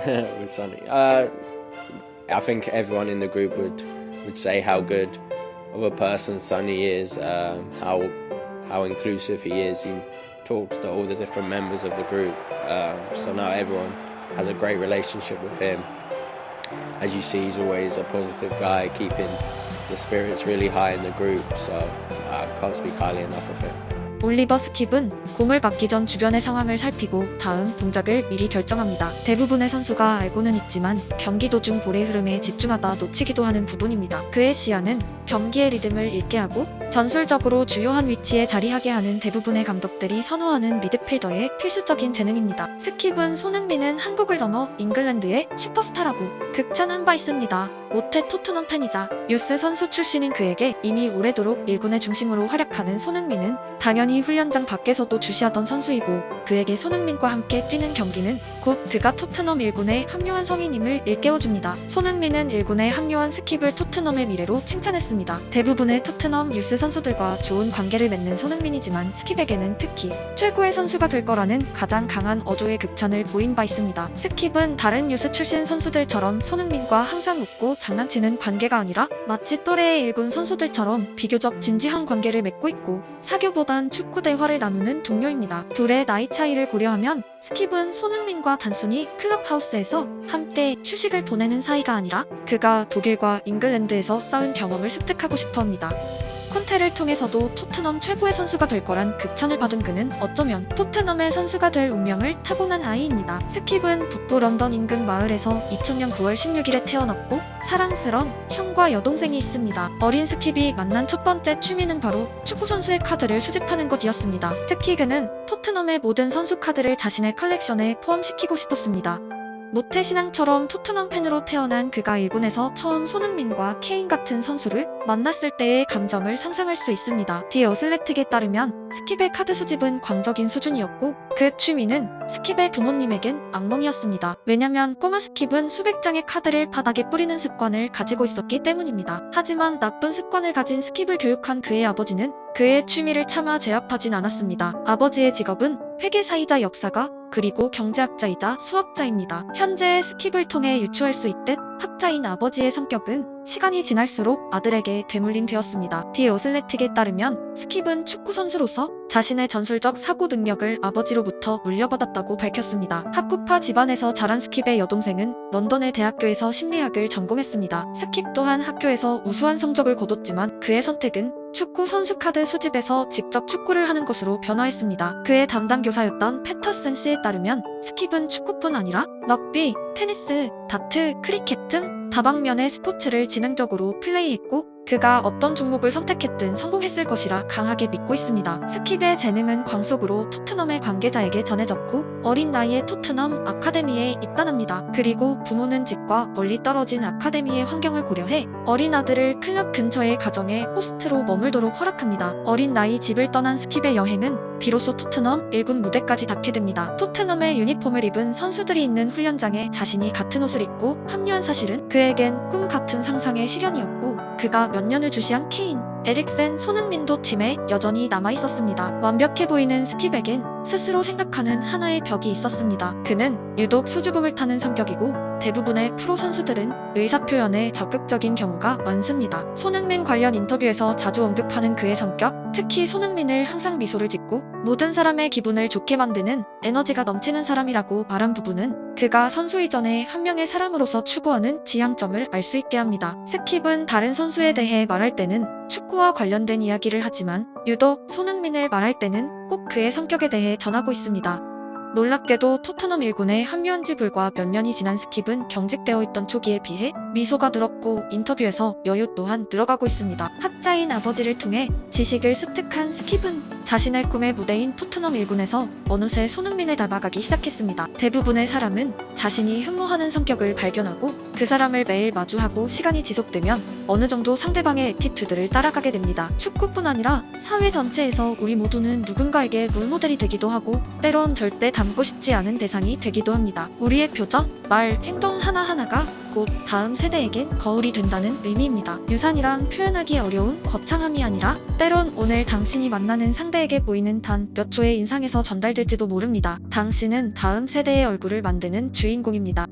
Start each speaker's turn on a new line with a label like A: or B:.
A: With Sonny. I think everyone in the group would say how good of a person Sonny is, how inclusive he is. He talks to all the different members of the group. So now everyone has a great relationship with him. As you see, he's always a positive guy, keeping the spirits really high in the group. So I can't speak highly enough of him.
B: 올리버 스킵은 공을 받기 전 주변의 상황을 살피고 다음 동작을 미리 결정합니다. 대부분의 선수가 알고는 있지만 경기 도중 볼의 흐름에 집중하다 놓치기도 하는 부분입니다. 그의 시야는 경기의 리듬을 잃게 하고 전술적으로 주요한 위치에 자리하게 하는 대부분의 감독들이 선호하는 미드필더의 필수적인 재능입니다. 스킵은 손흥민은 한국을 넘어 잉글랜드의 슈퍼스타라고 극찬한 바 있습니다. 모태 토트넘 팬이자 유스 선수 출신인 그에게 이미 오래도록 1군의 중심으로 활약하는 손흥민은 당연히 훈련장 밖에서도 주시하던 선수이고, 그에게 손흥민과 함께 뛰는 경기는 곧 그가 토트넘 1군에 합류한 성인임을 일깨워줍니다. 손흥민은 1군에 합류한 스킵을 토트넘의 미래로 칭찬했습니다. 대부분의 토트넘 유스 선수들과 좋은 관계를 맺는 손흥민이지만 스킵에게는 특히 최고의 선수가 될 거라는 가장 강한 어조의 극찬을 보인 바 있습니다. 스킵은 다른 유스 출신 선수들처럼 손흥민과 항상 웃고 장난치는 관계가 아니라 마치 또래의 1군 선수들처럼 비교적 진지한 관계를 맺고 있고, 사교보단 축구 대화를 나누는 동료입니다. 둘의 나이 차이를 고려하면 스킵은 손흥민과 단순히 클럽하우스에서 함께 휴식을 보내는 사이가 아니라 그가 독일과 잉글랜드에서 쌓은 경험을 습득하고 싶어합니다. 콘테를 통해서도 토트넘 최고의 선수가 될 거란 극찬을 받은 그는 어쩌면 토트넘의 선수가 될 운명을 타고난 아이입니다. 스킵은 북부 런던 인근 마을에서 2000년 9월 16일에 태어났고 사랑스런 형과 여동생이 있습니다. 어린 스킵이 만난 첫 번째 취미는 바로 축구선수의 카드를 수집하는 것이었습니다. 특히 그는 토트넘의 모든 선수 카드를 자신의 컬렉션에 포함시키고 싶었습니다. 모태신앙처럼 토트넘 팬으로 태어난 그가 1군에서 처음 손흥민과 케인 같은 선수를 만났을 때의 감정을 상상할 수 있습니다. 디 어슬레틱에 따르면 스킵의 카드 수집은 광적인 수준이었고 그 취미는 스킵의 부모님에겐 악몽이었습니다. 왜냐면 꼬마 스킵은 수백 장의 카드를 바닥에 뿌리는 습관을 가지고 있었기 때문입니다. 하지만 나쁜 습관을 가진 스킵을 교육한 그의 아버지는 그의 취미를 차마 제압하진 않았습니다. 아버지의 직업은 회계사이자 역사가 그리고 경제학자이자 수학자입니다. 현재의 스킵을 통해 유추할 수 있듯 학자인 아버지의 성격은 시간이 지날수록 아들에게 되물림 되었습니다. 디 어슬레틱에 따르면 스킵은 축구 선수로서 자신의 전술적 사고 능력을 아버지로부터 물려받았다고 밝혔습니다. 학구파 집안에서 자란 스킵의 여동생은 런던의 대학교에서 심리학을 전공했습니다. 스킵 또한 학교에서 우수한 성적을 거뒀지만 그의 선택은 축구 선수 카드 수집에서 직접 축구를 하는 것으로 변화했습니다. 그의 담당 교사였던 패터슨 씨에 따르면 스킵은 축구뿐 아니라 럭비, 테니스, 다트, 크리켓 등 다방면의 스포츠를 지능적으로 플레이했고 그가 어떤 종목을 선택했든 성공했을 것이라 강하게 믿고 있습니다. 스킵의 재능은 광속으로 토트넘의 관계자에게 전해졌고 어린 나이에 토트넘 아카데미에 입단합니다. 그리고 부모는 집과 멀리 떨어진 아카데미의 환경을 고려해 어린 아들을 클럽 근처의 가정에 호스트로 머물도록 허락합니다. 어린 나이 집을 떠난 스킵의 여행은 비로소 토트넘 1군 무대까지 닿게 됩니다. 토트넘의 유니폼을 입은 선수들이 있는 훈련장에 자신이 같은 옷을 입고 합류한 사실은 그에겐 꿈 같은 상상의 실현이었고 그가 몇 년을 주시한 케인, 에릭센, 손흥민도 팀에 여전히 남아있었습니다. 완벽해 보이는 스킵에겐 스스로 생각하는 하나의 벽이 있었습니다. 그는 유독 수줍음을 타는 성격이고 대부분의 프로 선수들은 의사표현에 적극적인 경우가 많습니다. 손흥민 관련 인터뷰에서 자주 언급하는 그의 성격, 특히 손흥민을 항상 미소를 짓고 모든 사람의 기분을 좋게 만드는 에너지가 넘치는 사람이라고 말한 부분은 그가 선수 이전에 한 명의 사람으로서 추구하는 지향점을 알 수 있게 합니다. 스킵은 다른 선수에 대해 말할 때는 축구와 관련된 이야기를 하지만 유독 손흥민을 말할 때는 꼭 그의 성격에 대해 전하고 있습니다. 놀랍게도 토트넘 1군에 합류한 지 불과 몇 년이 지난 스킵은 경직되어 있던 초기에 비해 미소가 늘었고 인터뷰에서 여유 또한 늘어가고 있습니다. 학자인 아버지를 통해 지식을 습득한 스킵은 자신의 꿈의 무대인 토트넘 1군에서 어느새 손흥민을 닮아가기 시작했습니다. 대부분의 사람은 자신이 흠모하는 성격을 발견하고 그 사람을 매일 마주하고 시간이 지속되면 어느 정도 상대방의 애티튜드를 따라가게 됩니다. 축구뿐 아니라 사회 전체에서 우리 모두는 누군가에게 롤모델이 되기도 하고 때론 절대 닮고 싶지 않은 대상이 되기도 합니다. 우리의 표정, 말, 행동 하나하나가 곧 다음 세대에겐 거울이 된다는 의미입니다. 유산이란 표현하기 어려운 거창함이 아니라 때론 오늘 당신이 만나는 상대에게 보이는 단 몇 초의 인상에서 전달될지도 모릅니다. 당신은 다음 세대의 얼굴을 만드는 주인공입니다.